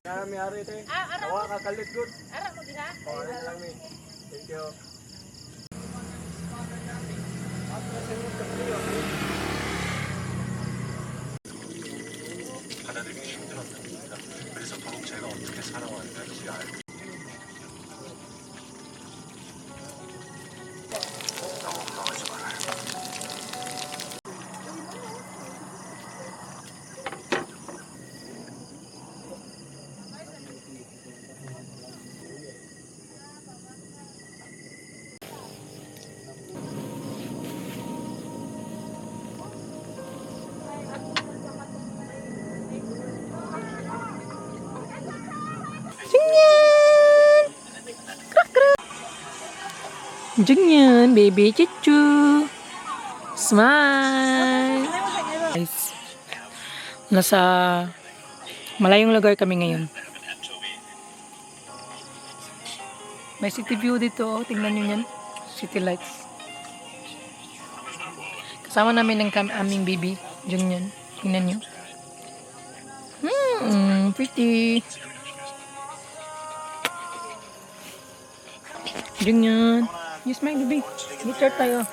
May ari ito eh. Tawa ka kalit good. Ara mo din ha? Oo, ano lang eh. Thank you. 받아들이기 힘들었답니다. 그래서 더욱 제가 어떻게 살아왔는지 알고 너무 걱정하지 말아요. Jungyan, baby chuchu. Smile. Guys, nasa malayong lugar kami ngayon. May city view dito, oh. Tingnan nyo yan. City lights. Kasama namin ng aming baby, Jungyan. Tingnan nyo. Pretty. Jungyan. Yes, my baby. Picture tayo.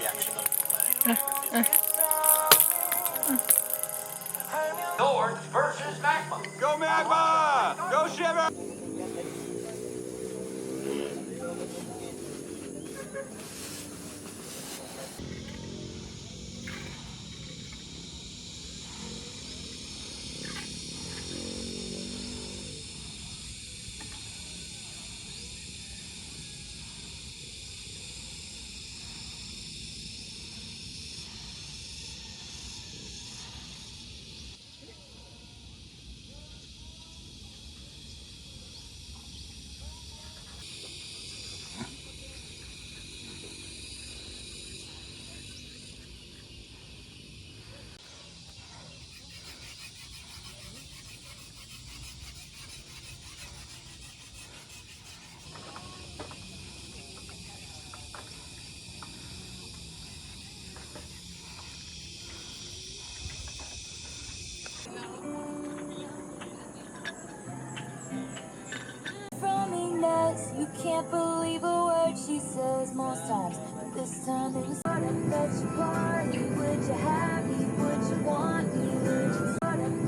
North versus Magma. Go Magma! Go Shiver! You can't believe a word she says most times, but this time it was that you party. Would you have me? Would you want me? Would you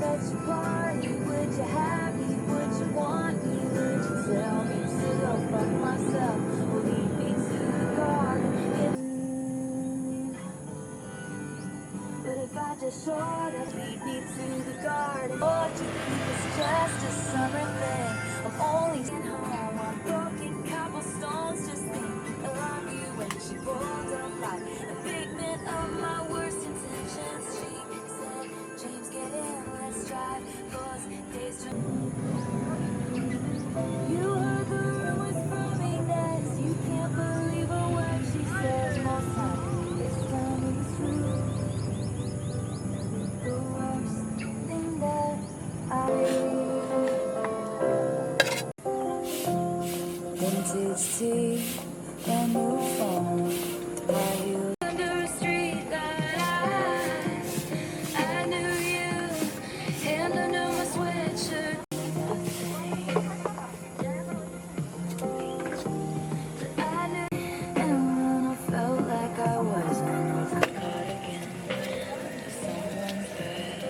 that you party? Would you have me? Would you want me? Would you tell me to go fuck myself? Or lead me to the garden? But if I just showed up, lead me to the garden. Or do you think it's just a summer thing? I'm only at home on broken cobblestones, just thinking of you when she pulled up like a figment of my worst intentions. She said, James, get in, let's drive, 'cause days you heard the rumors from me next. You can't believe a word she says most times. This time it was true. The worst thing that I vintage tea, brand new phone, buy you under a street light. I knew you, and I knew my sweatshirt. I knew, and when I felt like I was gonna get caught again under someone's bed.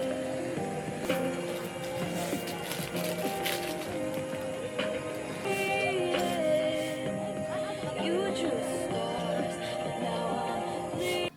You drew stars, but now I'm leaving.